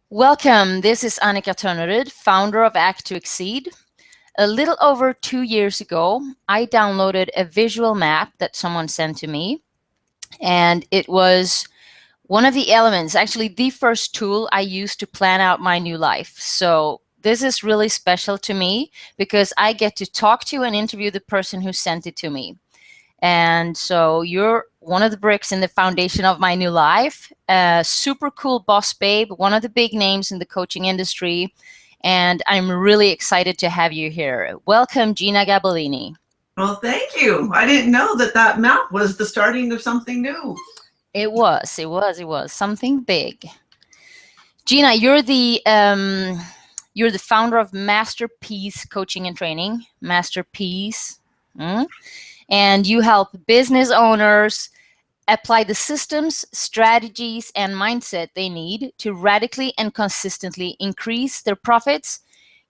Welcome. This is Annica Törneryd, founder of Act to Exceed. A little over 2 years ago, I downloaded a visual map that someone sent to me, and it was one of the elements, actually the first tool I used to plan out my new life. So this is really special to me because I get to talk to and interview the person who sent it to me. And so you're one of the bricks in the foundation of my new life. Super cool boss babe, one of the big names in the coaching industry. And I'm really excited to have you here. Welcome, Jeanna Gabellini. Well, thank you. I didn't know that map was the starting of something new. It was something big. Jeanna, you're the founder of Masterpiece Coaching and Training. Masterpiece. And you help business owners apply the systems, strategies, and mindset they need to radically and consistently increase their profits,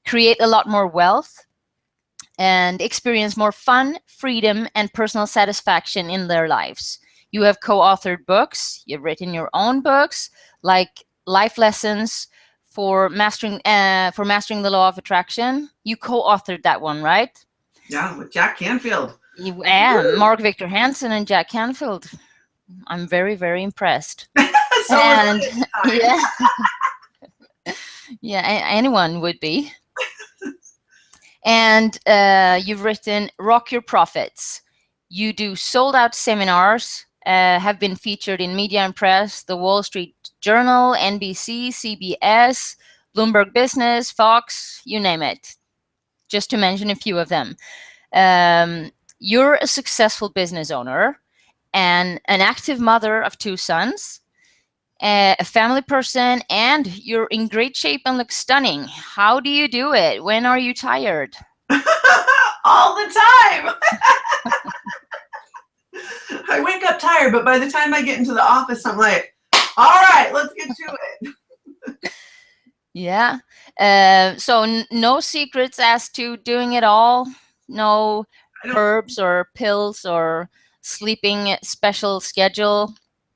create a lot more wealth, and experience more fun, freedom, and personal satisfaction in their lives. You have co-authored books. You've written your own books, like Life Lessons for Mastering the Law of Attraction. You co-authored that one, right? Yeah, with Jack Canfield. And Mark Victor Hansen and Jack Canfield. I'm very, very impressed. So And yeah, anyone would be. And you've written Rock Your Profits. You do sold out seminars, have been featured in media and press, the Wall Street Journal, NBC, CBS, Bloomberg Business, Fox, you name it, just to mention a few of them. You're a successful business owner and an active mother of 2 sons, a family person, and you're in great shape and look stunning. How do you do it? When are you tired? all the time. I wake up tired, but by the time I get into the office, I'm like, all right, let's get to it. Yeah. So no secrets as to doing it all? No herbs or pills or sleeping special schedule?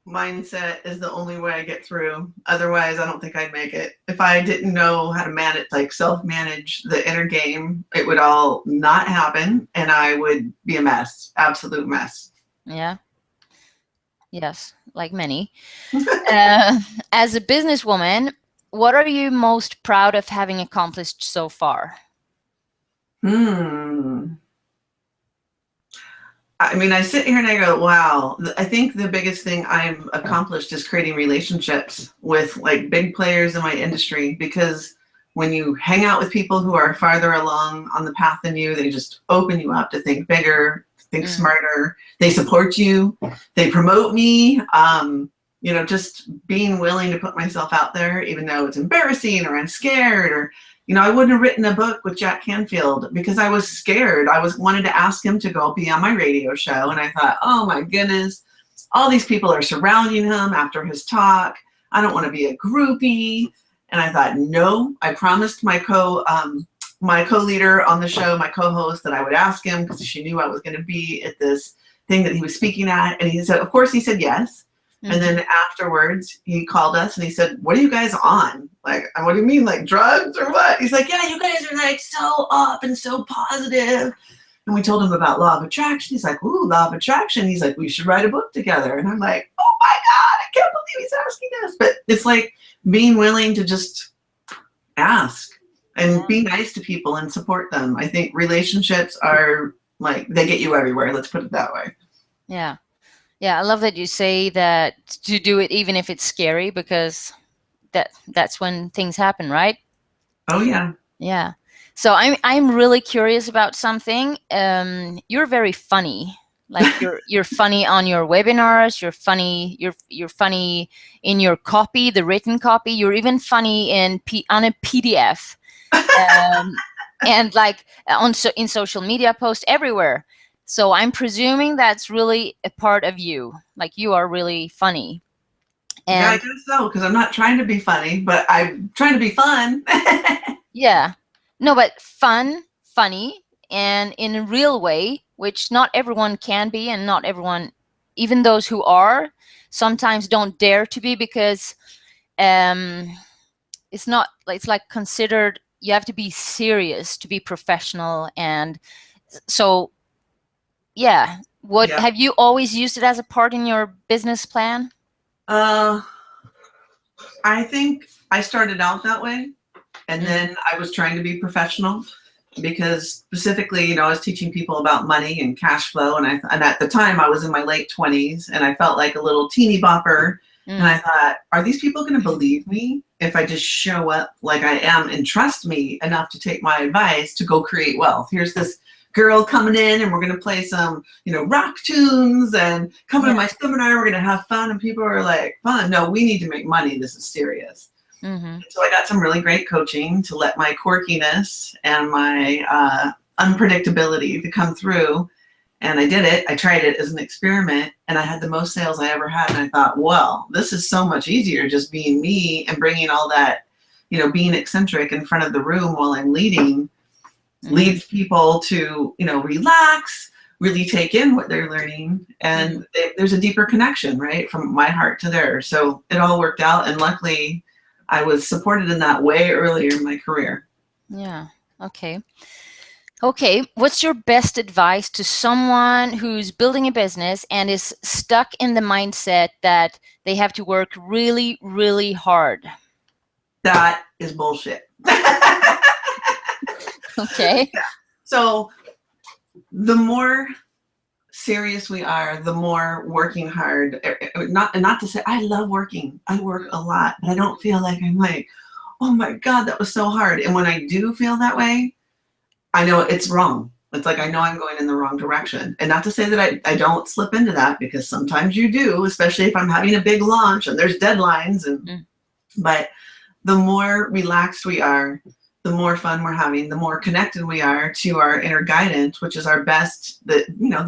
Mindset is the only way I get through. Otherwise, I don't think I'd make it. If I didn't know how to manage, like self-manage the inner game, it would all not happen and I would be a mess, absolute mess. Yeah. Yes, like many. As a businesswoman, what are you most proud of having accomplished so far? I mean, I sit here and I go, wow, I think the biggest thing I've accomplished is creating relationships with like big players in my industry, because when you hang out with people who are farther along on the path than you, they just open you up to think bigger, think smarter. They support you. They promote me. You know, just being willing to put myself out there, even though it's embarrassing or I'm scared, or you know, I wouldn't have written a book with Jack Canfield because I was scared. I wanted to ask him to go be on my radio show. And I thought, oh my goodness, all these people are surrounding him after his talk. I don't want to be a groupie. And I thought, no, I promised my co-leader on the show, my co-host, that I would ask him because she knew I was going to be at this thing that he was speaking at. And he said, of course, he said yes. And then afterwards, he called us and he said, what are you guys on? Like, what do you mean, like drugs or what? He's like, yeah, you guys are like so up and so positive. And we told him about law of attraction. He's like, ooh, law of attraction. He's like, we should write a book together. And I'm like, oh my God, I can't believe he's asking us. But it's like being willing to just ask and be nice to people and support them. I think relationships are like, they get you everywhere. Let's put it that way. Yeah. Yeah, I love that you say that to do it even if it's scary, because that's when things happen, right? Oh yeah. Yeah. So I'm really curious about something. You're very funny. Like you're funny on your webinars. You're funny. You're funny in your copy, the written copy. You're even funny on a PDF, and like in social media posts everywhere. So I'm presuming that's really a part of you. Like you are really funny. And yeah, I guess so, because I'm not trying to be funny, but I'm trying to be fun. Yeah. No, but funny, and in a real way, which not everyone can be, and not everyone, even those who are, sometimes don't dare to be, because it's not like, it's like considered, you have to be serious to be professional. And so, yeah, what Yeah. have you always used it as a part in your business plan? Uh, I think I started out that way, and then I was trying to be professional because specifically, I was teaching people about money and cash flow, and at the time I was in my late 20s, and I felt like a little teeny bopper, and I thought, are these people going to believe me if I just show up like I am and trust me enough to take my advice to go create wealth? Here's this girl coming in, and we're going to play some, rock tunes, and come to my seminar, we're going to have fun, and people are like, fun? No, we need to make money. This is serious. So I got some really great coaching to let my quirkiness and my unpredictability to come through. And I did it. I tried it as an experiment, and I had the most sales I ever had. And I thought, well, this is so much easier just being me and bringing all that, being eccentric in front of the room while I'm leading, leads people to, relax, really take in what they're learning. And there's a deeper connection, right, from my heart to theirs. So it all worked out. And luckily, I was supported in that way earlier in my career. Yeah. Okay. Okay. What's your best advice to someone who's building a business and is stuck in the mindset that they have to work really, really hard? That is bullshit. Okay. Yeah. So the more serious we are, the more working hard, not to say I love working. I work a lot, but I don't feel like I'm like, oh my God, that was so hard. And when I do feel that way, I know it's wrong. It's like, I know I'm going in the wrong direction. And not to say that I don't slip into that, because sometimes you do, especially if I'm having a big launch and there's deadlines. But the more relaxed we are, the more fun we're having, the more connected we are to our inner guidance, which is our best, the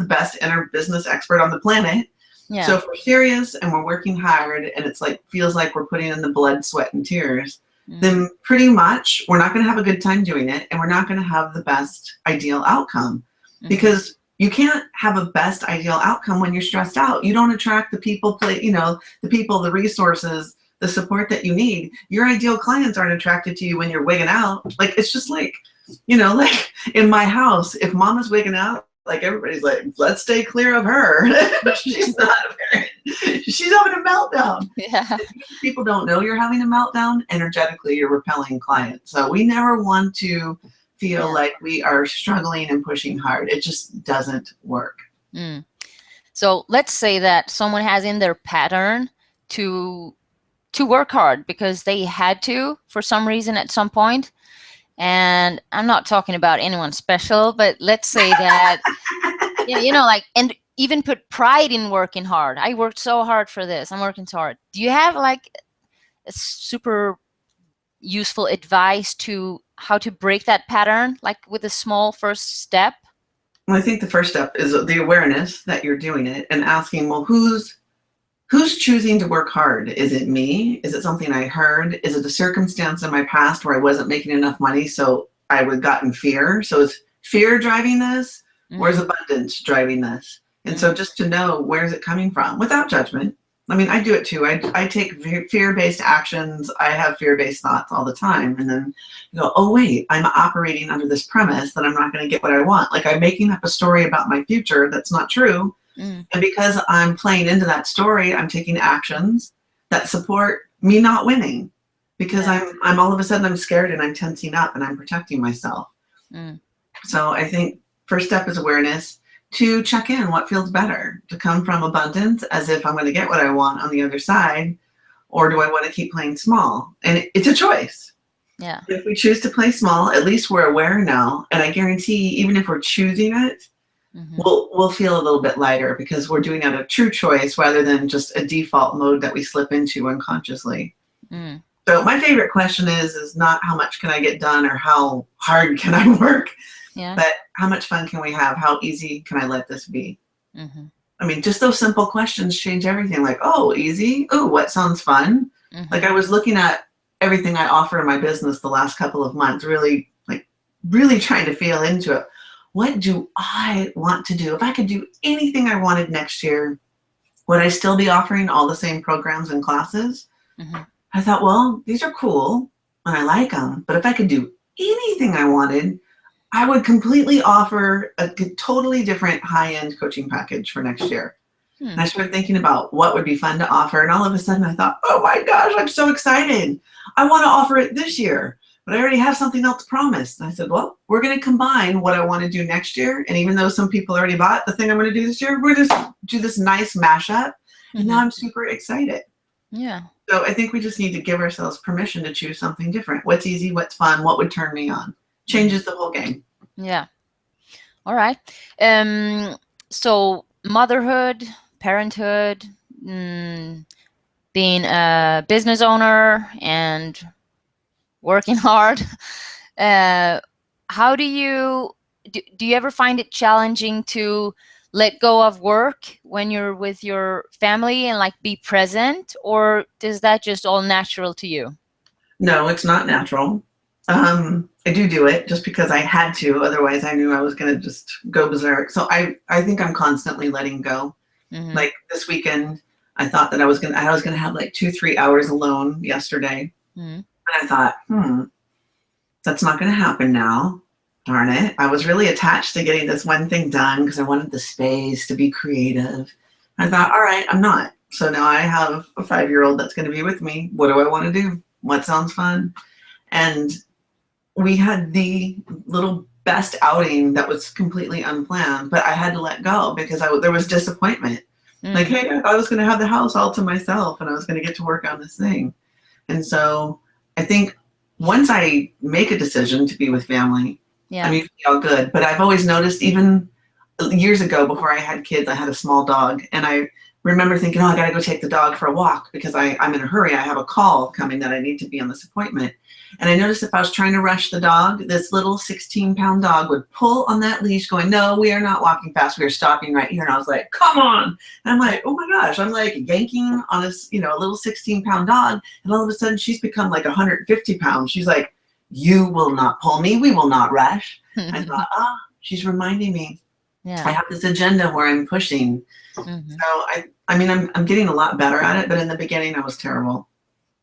best inner business expert on the planet. Yeah. So if we're serious and we're working hard, and it's like, feels like we're putting in the blood, sweat, and tears, then pretty much we're not going to have a good time doing it, and we're not going to have the best ideal outcome, because you can't have a best ideal outcome when you're stressed out. You don't attract the people, the resources, the support that you need. Your ideal clients aren't attracted to you when you're wigging out. Like, it's just like, like in my house, if mama's wigging out, like, everybody's like, let's stay clear of her. She's not a parent. She's having a meltdown. Yeah. If people don't know you're having a meltdown, energetically you're repelling clients. So we never want to feel like we are struggling and pushing hard. It just doesn't work. So let's say that someone has in their pattern to work hard because they had to for some reason at some point. And I'm not talking about anyone special, but let's say that, and even put pride in working hard. I worked so hard for this. I'm working so hard. Do you have like a super useful advice to how to break that pattern, like with a small first step? Well, I think the first step is the awareness that you're doing it, and asking, well, who's choosing to work hard? Is it me? Is it something I heard? Is it a circumstance in my past where I wasn't making enough money, so I would got in fear? So is fear driving this, or is abundance driving this? And so just to know, where is it coming from, without judgment. I mean, I do it too. I take fear-based actions. I have fear-based thoughts all the time. And then you go, oh, wait, I'm operating under this premise that I'm not going to get what I want. Like, I'm making up a story about my future that's not true. And because I'm playing into that story, I'm taking actions that support me not winning, because I'm all of a sudden I'm scared and I'm tensing up and I'm protecting myself. So I think first step is awareness. 2, check in. What feels better, to come from abundance as if I'm going to get what I want on the other side, or do I want to keep playing small? And it's a choice. Yeah. If we choose to play small, at least we're aware now. And I guarantee, even if we're choosing it, we'll feel a little bit lighter, because we're doing it a true choice rather than just a default mode that we slip into unconsciously. So my favorite question is not how much can I get done or how hard can I work, but how much fun can we have? How easy can I let this be? I mean, just those simple questions change everything. Like, oh, easy. Oh, what sounds fun? Like, I was looking at everything I offer in my business the last couple of months, really trying to feel into it. What do I want to do? If I could do anything I wanted next year, would I still be offering all the same programs and classes? I thought, well, these are cool, and I like them, but if I could do anything I wanted, I would completely offer a totally different high-end coaching package for next year. And I started thinking about what would be fun to offer. And all of a sudden I thought, oh my gosh, I'm so excited. I want to offer it this year, but I already have something else promised. And I said, well, we're going to combine what I want to do next year. And even though some people already bought the thing I'm going to do this year, we're just do this nice mashup. And now I'm super excited. Yeah. So I think we just need to give ourselves permission to choose something different. What's easy, what's fun, what would turn me on. Changes the whole game. Yeah. All right. So motherhood, parenthood, being a business owner and working hard. How do you ever find it challenging to let go of work when you're with your family and like be present, or is that just all natural to you? No, it's not natural. I do it just because I had to. Otherwise, I knew I was going to just go berserk. So I think I'm constantly letting go. Like this weekend, I thought that I was going to have like 2-3 hours alone yesterday. And I thought, that's not going to happen now. Darn it. I was really attached to getting this one thing done because I wanted the space to be creative. I thought, all right, I'm not. So now I have a 5-year-old that's going to be with me. What do I want to do? What sounds fun? And we had the little best outing that was completely unplanned, but I had to let go because there was disappointment. Like, hey, I was going to have the house all to myself and I was going to get to work on this thing. And so I think once I make a decision to be with family, I'm usually all good. But I've always noticed, even years ago before I had kids, I had a small dog. And I remember thinking, oh, I got to go take the dog for a walk because I'm in a hurry. I have a call coming that I need to be on this appointment. And I noticed if I was trying to rush the dog, this little 16-pound dog would pull on that leash going, no, we are not walking fast. We are stopping right here. And I was like, come on. And I'm like, oh my gosh, I'm like yanking on a little 16-pound dog. And all of a sudden she's become like 150 pounds. She's like, you will not pull me. We will not rush. I thought, she's reminding me. I have this agenda where I'm pushing. So I mean, I'm getting a lot better at it, but in the beginning I was terrible.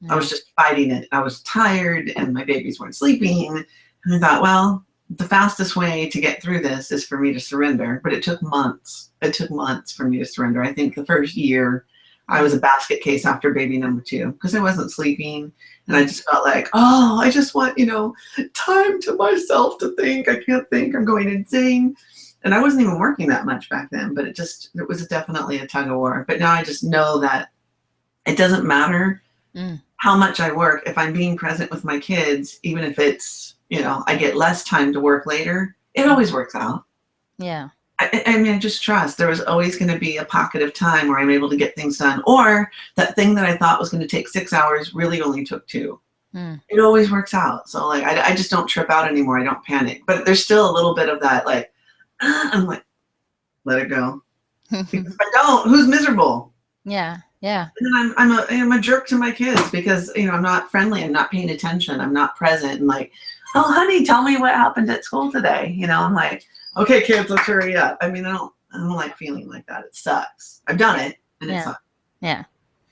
I was just fighting it. I was tired and my babies weren't sleeping. And I thought, well, the fastest way to get through this is for me to surrender. But it took months. It took months for me to surrender. I think the first year I was a basket case after baby number 2 because I wasn't sleeping. And I just felt like, oh, I just want, time to myself to think. I can't think. I'm going insane. And I wasn't even working that much back then, but it was definitely a tug of war. But now I just know that it doesn't matter how much I work. If I'm being present with my kids, even if it's, I get less time to work later, it always works out. Yeah. I mean, I just trust there was always going to be a pocket of time where I'm able to get things done. Or that thing that I thought was going to take 6 hours really only took 2. It always works out. So like, I just don't trip out anymore. I don't panic. But there's still a little bit of that, like, I'm like, let it go. Because if I don't, who's miserable? Yeah. Yeah. And then I'm a jerk to my kids because, I'm not friendly. I'm not paying attention. I'm not present. And like, oh, honey, tell me what happened at school today. I'm like, okay, kids, let's hurry up. I mean, I don't like feeling like that. It sucks. I've done it and it sucks. Yeah.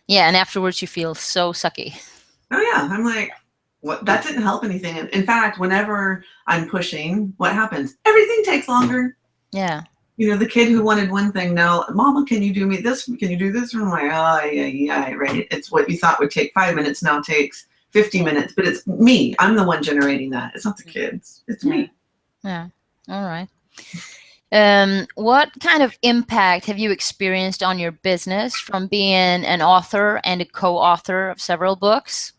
Yeah. And afterwards you feel so sucky. Oh yeah. I'm like, what? That didn't help anything. In fact, whenever I'm pushing, what happens? Everything takes longer. Yeah. The kid who wanted one thing now, Mama, can you do me this? Can you do this? And I'm like, oh, yeah, right. It's what you thought would take 5 minutes now takes 50 minutes, but it's me. I'm the one generating that. It's not the kids. It's me. Yeah. All right. What kind of impact have you experienced on your business from being an author and a co-author of several books?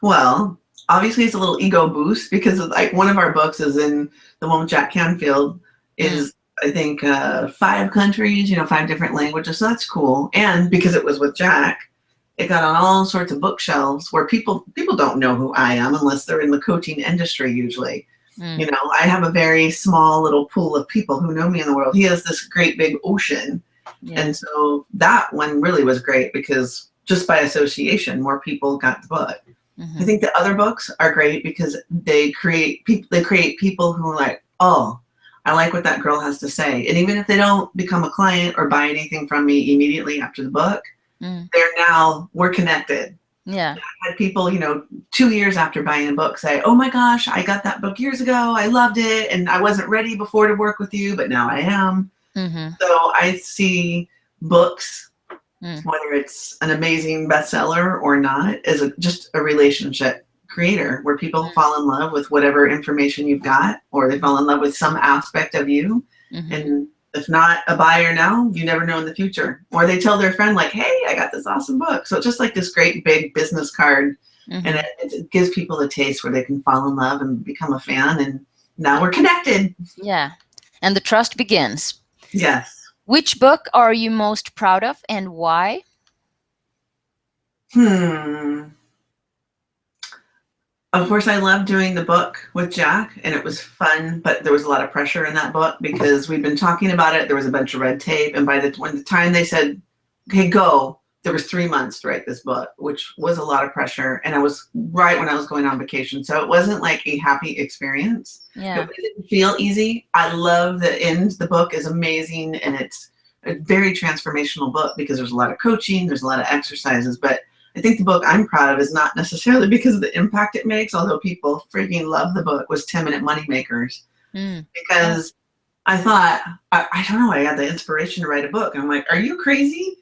Well, obviously it's a little ego boost because like one of our books is in the one with Jack Canfield is I think 5 countries, 5 different languages. So that's cool. And because it was with Jack, it got on all sorts of bookshelves where people don't know who I am unless they're in the coaching industry usually. I have a very small little pool of people who know me in the world. He has this great big ocean. Yeah. And so that one really was great because just by association, more people got the book. I think the other books are great because they create people who are like, oh, I like what that girl has to say. And even if they don't become a client or buy anything from me immediately after the book, we're connected. Yeah. I had people, 2 years after buying a book say, oh my gosh, I got that book years ago. I loved it. And I wasn't ready before to work with you, but now I am. Mm-hmm. So I see books, Mm. whether it's an amazing bestseller or not, as just a relationship creator where people fall in love with whatever information you've got, or they fall in love with some aspect of you. Mm-hmm. And if not a buyer now, you never know in the future. Or they tell their friend, like, hey, I got this awesome book. So it's just like this great big business card. Mm-hmm. And it gives people a taste where they can fall in love and become a fan. And now we're connected. Yeah. And the trust begins. Yes. Which book are you most proud of and why? Of course, I loved doing the book with Jack, and it was fun, but there was a lot of pressure in that book because we'd been talking about it. There was a bunch of red tape, and when the time they said, okay, go, there was 3 months to write this book, which was a lot of pressure, and I was right when I was going on vacation, so it wasn't like a happy experience. Yeah. It didn't feel easy. I love the end. The book is amazing, and it's a very transformational book because there's a lot of coaching, there's a lot of exercises, but I think the book I'm proud of is not necessarily because of the impact it makes, although people freaking love the book, was 10-minute Moneymakers. Because I thought, I don't know, I had the inspiration to write a book. And I'm like, are you crazy?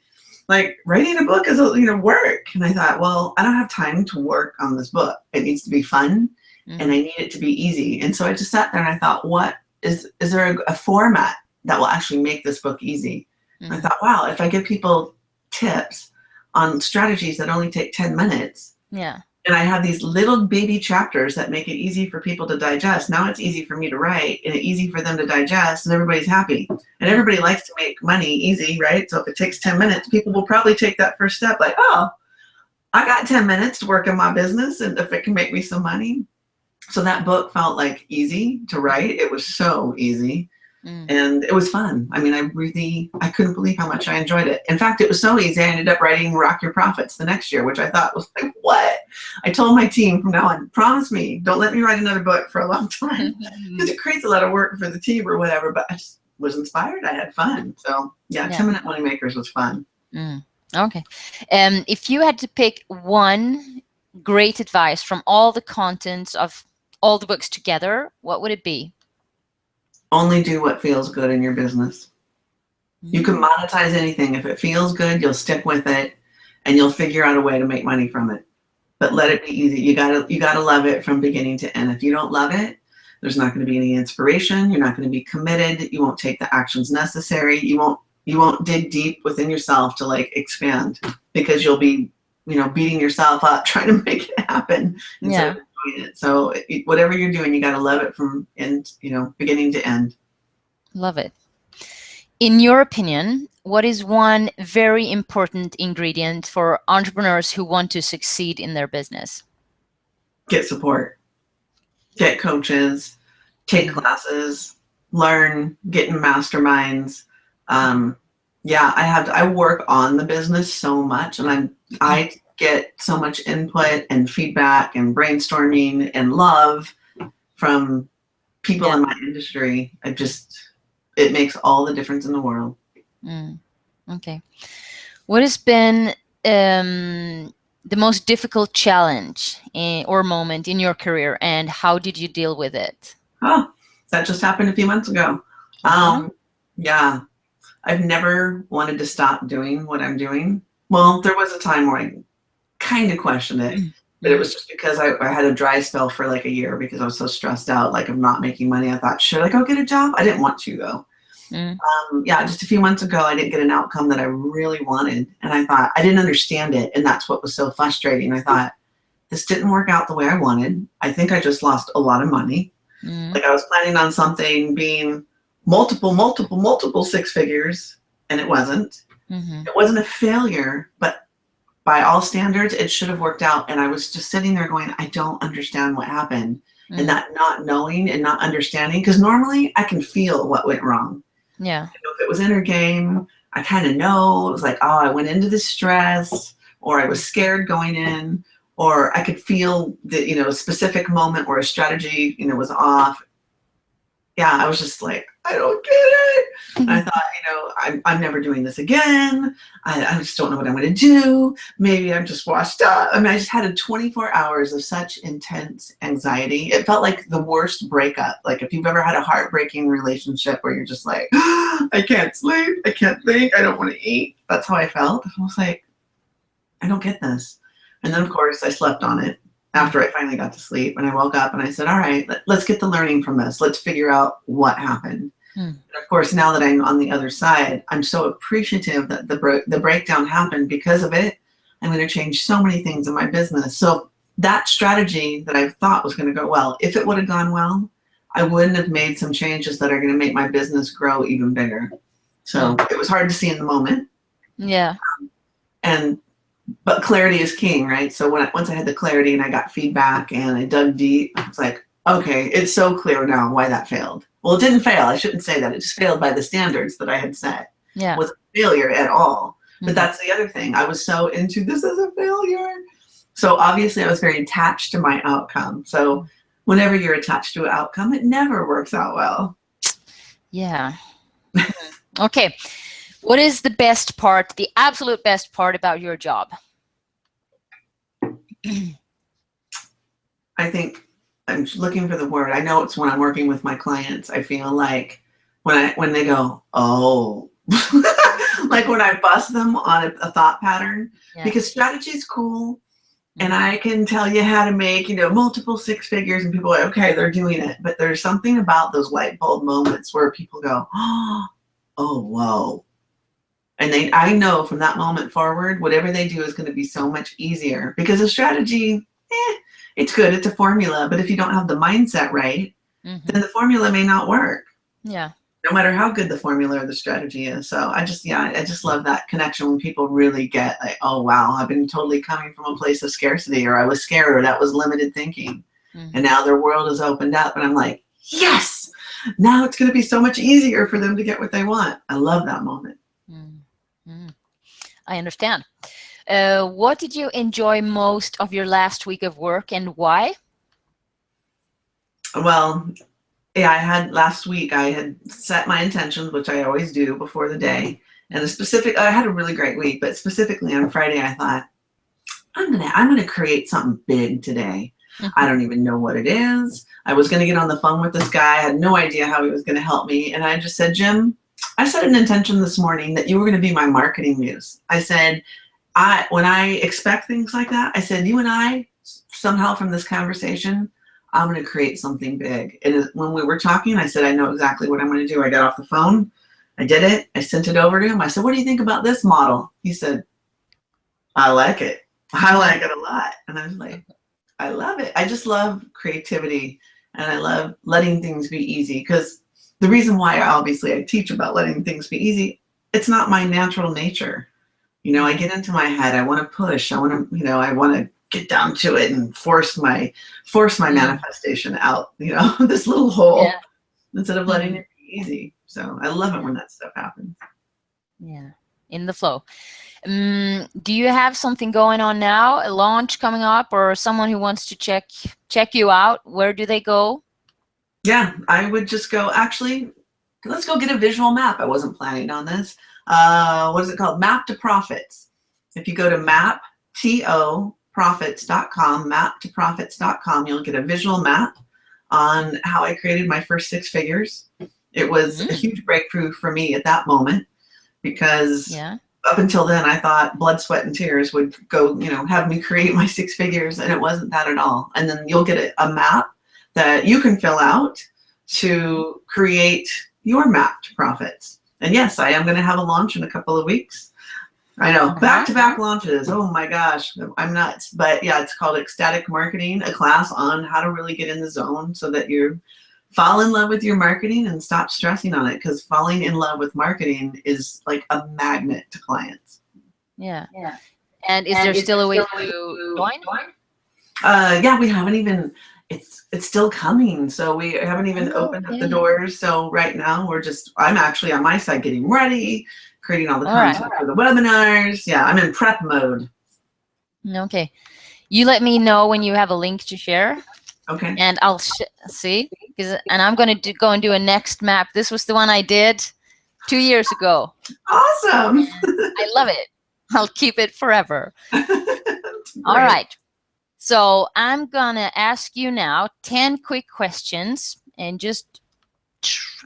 Like, writing a book is, work. And I thought, well, I don't have time to work on this book. It needs to be fun, and I need it to be easy. And so I just sat there and I thought, what is there a format that will actually make this book easy? And I thought, wow, if I give people tips on strategies that only take 10 minutes. Yeah. And I have these little baby chapters that make it easy for people to digest. Now it's easy for me to write and easy for them to digest, and everybody's happy. And everybody likes to make money easy, right? So if it takes 10 minutes, people will probably take that first step like, oh, I got 10 minutes to work in my business, and if it can make me some money. So that book felt like easy to write. It was so easy. And it was fun. I mean, I couldn't believe how much I enjoyed it. In fact, it was so easy, I ended up writing Rock Your Profits the next year, which I thought was like, what? I told my team from now on, promise me, don't let me write another book for a long time, because it creates a lot of work for the team or whatever, but I just was inspired. I had fun. So yeah. 10-minute Moneymakers was fun. Okay. If you had to pick one great advice from all the contents of all the books together, what would it be? Only do what feels good in your business. You can monetize anything. If it feels good, you'll stick with it, and you'll figure out a way to make money from it. But let it be easy. You gotta love it from beginning to end. If you don't love it, there's not going to be any inspiration. You're not going to be committed. You won't take the actions necessary. You won't dig deep within yourself to like expand, because you'll be, beating yourself up trying to make it happen instead of doing it. So whatever you're doing, you got to love it from end, beginning to end. Love it. In your opinion, what is one very important ingredient for entrepreneurs who want to succeed in their business? Get support, get coaches, take classes, learn, get in masterminds. I work on the business so much, and I get so much input and feedback and brainstorming and love from people in my industry. It makes all the difference in the world. Okay. What has been the most difficult challenge or moment in your career, and how did you deal with it? Oh, that just happened a few months ago. Yeah. I've never wanted to stop doing what I'm doing. Well, there was a time where I kind of questioned it, but it was just because I had a dry spell for like a year because I was so stressed out, like I'm not making money. I thought, should I go get a job? I didn't want to though. Just a few months ago, I didn't get an outcome that I really wanted. And I thought, I didn't understand it. And that's what was so frustrating. I thought, this didn't work out the way I wanted. I think I just lost a lot of money. Like I was planning on something being multiple six figures, and it wasn't. It wasn't a failure, but by all standards, it should have worked out. And I was just sitting there going, I don't understand what happened. And that not knowing and not understanding, because normally I can feel what went wrong. Yeah. If it was inner game, I kind of know. It was like, oh, I went into this stress, or I was scared going in, or I could feel the, a specific moment where a strategy, was off. Yeah, I was just like, I don't get it. And I thought, I'm never doing this again. I just don't know what I'm going to do. Maybe I'm just washed up. I mean, I just had 24 hours of such intense anxiety. It felt like the worst breakup. Like if you've ever had a heartbreaking relationship where you're just like, I can't sleep. I can't think. I don't want to eat. That's how I felt. I was like, I don't get this. And then, of course, I slept on it after I finally got to sleep. And I woke up and I said, all right, let's get the learning from this. Let's figure out what happened. And of course, now that I'm on the other side, I'm so appreciative that the breakdown happened because of it. I'm going to change so many things in my business. So that strategy that I thought was going to go well, if it would have gone well, I wouldn't have made some changes that are going to make my business grow even bigger. So it was hard to see in the moment. Yeah. But clarity is king, right? So once I had the clarity and I got feedback and I dug deep, it's like, okay, it's so clear now why that failed. Well, it didn't fail. I shouldn't say that. It just failed by the standards that I had set. Yeah. It wasn't a failure at all. But that's the other thing. I was so into this as a failure. So obviously I was very attached to my outcome. So whenever you're attached to an outcome, it never works out well. Yeah. Okay. What is the best part, the absolute best part about your job? I think I'm looking for the word. I know it's when I'm working with my clients. I feel like when they go, oh, like when I bust them on a thought pattern, because strategy is cool. And I can tell you how to make, multiple six figures, and people are like, okay, they're doing it. But there's something about those light bulb moments where people go, oh, whoa. And I know from that moment forward, whatever they do is going to be so much easier, because a strategy, it's good. It's a formula. But if you don't have the mindset right, then the formula may not work. Yeah. No matter how good the formula or the strategy is. So I just love that connection when people really get like, oh, wow, I've been totally coming from a place of scarcity, or I was scared, or that was limited thinking. And now their world is opened up. And I'm like, yes, now it's going to be so much easier for them to get what they want. I love that moment. I understand. What did you enjoy most of your last week of work, and why? Well, yeah, last week I had set my intentions, which I always do before the day. And I had a really great week, but specifically on Friday, I thought, I'm gonna create something big today. I don't even know what it is. I was gonna get on the phone with this guy. I had no idea how he was gonna help me. And I just said, Jim, I set an intention this morning that you were gonna be my marketing muse. I said, when I expect things like that, I said, you and I, somehow from this conversation, I'm going to create something big. And when we were talking, I said, I know exactly what I'm going to do. I got off the phone. I did it. I sent it over to him. I said, what do you think about this model? He said, I like it. I like it a lot. And I was like, I love it. I just love creativity, and I love letting things be easy, because the reason why obviously I teach about letting things be easy, it's not my natural nature. I get into my head. I want to push. I want to get down to it and force my manifestation out, this little hole, instead of letting it be easy. So I love it when that stuff happens. Yeah, in the flow. Do you have something going on now, a launch coming up, or someone who wants to check you out? Where do they go? Yeah, I would just go, actually, let's go get a visual map. I wasn't planning on this. What is it called? Map to Profits. If you go to maptoprofits.com, maptoprofits.com, you'll get a visual map on how I created my first six figures. It was a huge breakthrough for me at that moment, because up until then I thought blood, sweat, and tears would go, have me create my six figures, and it wasn't that at all. And then you'll get a map that you can fill out to create your map to profits. And yes, I am going to have a launch in a couple of weeks. I know, back-to-back launches. Oh my gosh, I'm nuts. But yeah, it's called Ecstatic Marketing, a class on how to really get in the zone so that you fall in love with your marketing and stop stressing on it, because falling in love with marketing is like a magnet to clients. Yeah. And is there still a way to join? Yeah, we haven't even, it's still coming. So we haven't even opened up the doors. So right now I'm actually on my side getting ready, creating all the content for the webinars. Yeah, I'm in prep mode. Okay. You let me know when you have a link to share. Okay. And I'll see, and I'm going to go and do a next map. This was the one I did 2 years ago. Awesome. I love it. I'll keep it forever. All Great. right. So I'm going to ask you now 10 quick questions, and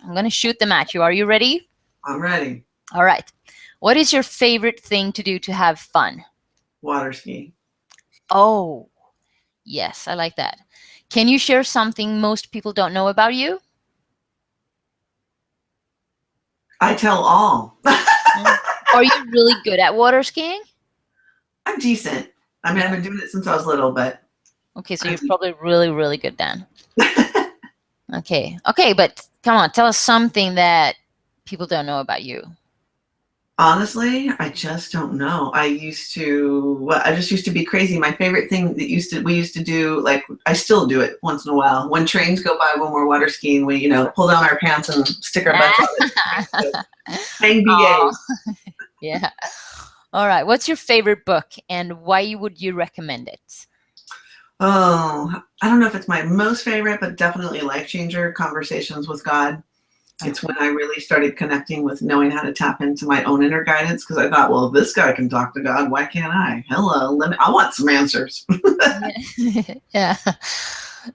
I'm going to shoot them at you. Are you ready? I'm ready. All right. What is your favorite thing to do to have fun? Water ski. Oh, yes, I like that. Can you share something most people don't know about you? I tell all. Are you really good at water skiing? I'm decent. I mean, I've been doing it since I was little, but. Okay, so you're probably really, really good then. Okay, but come on, tell us something that people don't know about you. Honestly, I just don't know. I just used to be crazy. My favorite thing that we used to do, like, I still do it once in a while. When trains go by when we're water skiing, we, pull down our pants and stick our butts out. Hang BAs. Yeah. All right. What's your favorite book and why would you recommend it? Oh, I don't know if it's my most favorite, but definitely Life Changer, Conversations with God. It's when I really started connecting with knowing how to tap into my own inner guidance, because I thought, well, if this guy can talk to God, why can't I? Hello, I want some answers. Yeah.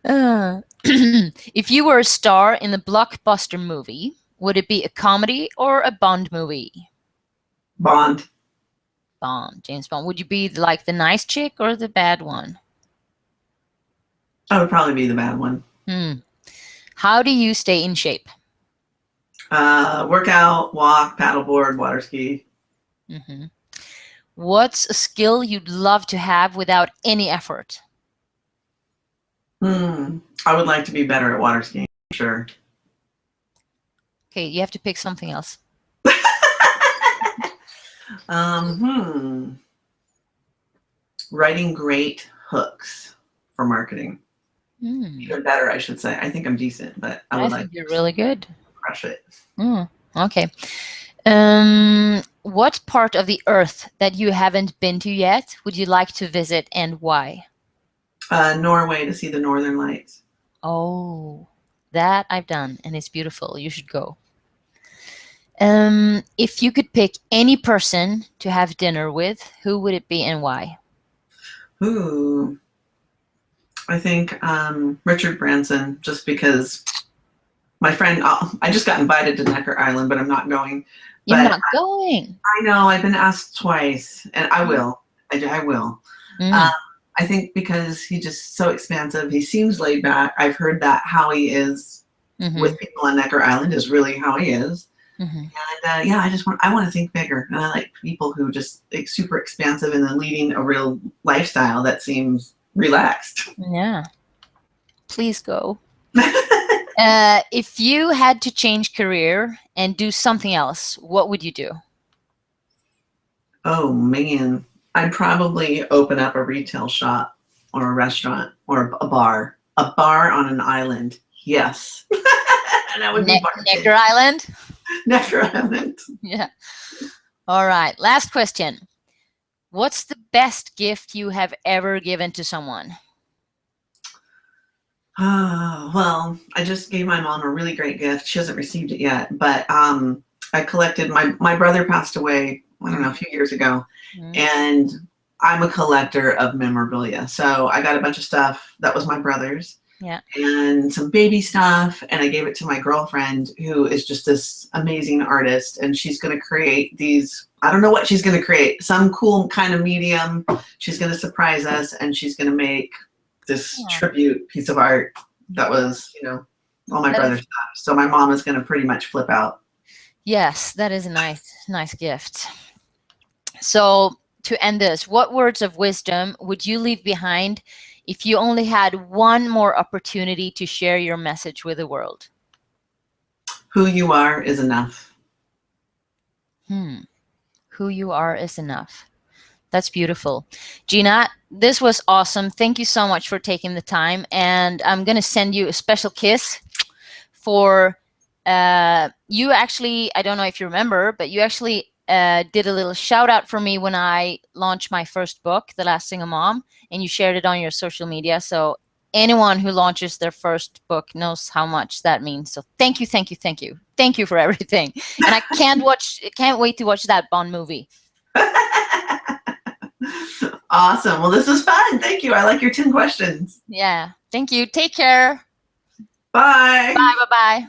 If you were a star in a blockbuster movie, would it be a comedy or a Bond movie? Bond. Bond, James Bond. Would you be like the nice chick or the bad one? I would probably be the bad one. How do you stay in shape? Workout, walk, paddleboard, water ski. What's a skill you'd love to have without any effort? I would like to be better at water skiing, for sure. Okay, you have to pick something else. Writing great hooks for marketing. Even better, I should say. I think I'm decent, but I think you're really good. Crush it. Okay. What part of the Earth that you haven't been to yet would you like to visit and why? Norway, to see the Northern Lights. Oh, that I've done, and it's beautiful. You should go. If you could pick any person to have dinner with, who would it be and why? Ooh, I think Richard Branson, just because my friend, I just got invited to Necker Island, but I'm not going. You're not going? I know, I've been asked twice, and I will. I will. I think because he's just so expansive. He seems laid back. I've heard that how he is with people on Necker Island is really how he is. And yeah, I want to think bigger. And I like people who just super expansive and then leading a real lifestyle that seems relaxed. Yeah. Please go. If you had to change career and do something else, what would you do? Oh man, I'd probably open up a retail shop or a restaurant or a bar on an island. Yes. And that would be Necker Island? Necker Island. Yeah. All right. Last question. What's the best gift you have ever given to someone? Well, I just gave my mom a really great gift. She hasn't received it yet, but I collected, my brother passed away, I don't know, a few years ago, and I'm a collector of memorabilia. So I got a bunch of stuff that was my brother's. Yeah. And some baby stuff, and I gave it to my girlfriend, who is just this amazing artist, and she's going to create these, I don't know what she's going to create, some cool kind of medium. She's going to surprise us, and she's going to make this tribute piece of art that was, all my brother's stuff. So my mom is going to pretty much flip out. Yes, that is a nice gift. So to end this, what words of wisdom would you leave behind if you only had one more opportunity to share your message with the world? Who you are is enough. Who you are is enough. That's beautiful. Jeanna, this was awesome. Thank you so much for taking the time. And I'm going to send you a special kiss for you actually, I don't know if you remember, but you actually did a little shout out for me when I launched my first book, The Last Single Mom, and you shared it on your social media. So anyone who launches their first book knows how much that means. So thank you, thank you, thank you. Thank you for everything. And I can't wait to watch that Bond movie. Awesome. Well, this was fun. Thank you. I like your 10 questions. Yeah. Thank you. Take care. Bye. Bye. Bye. Bye.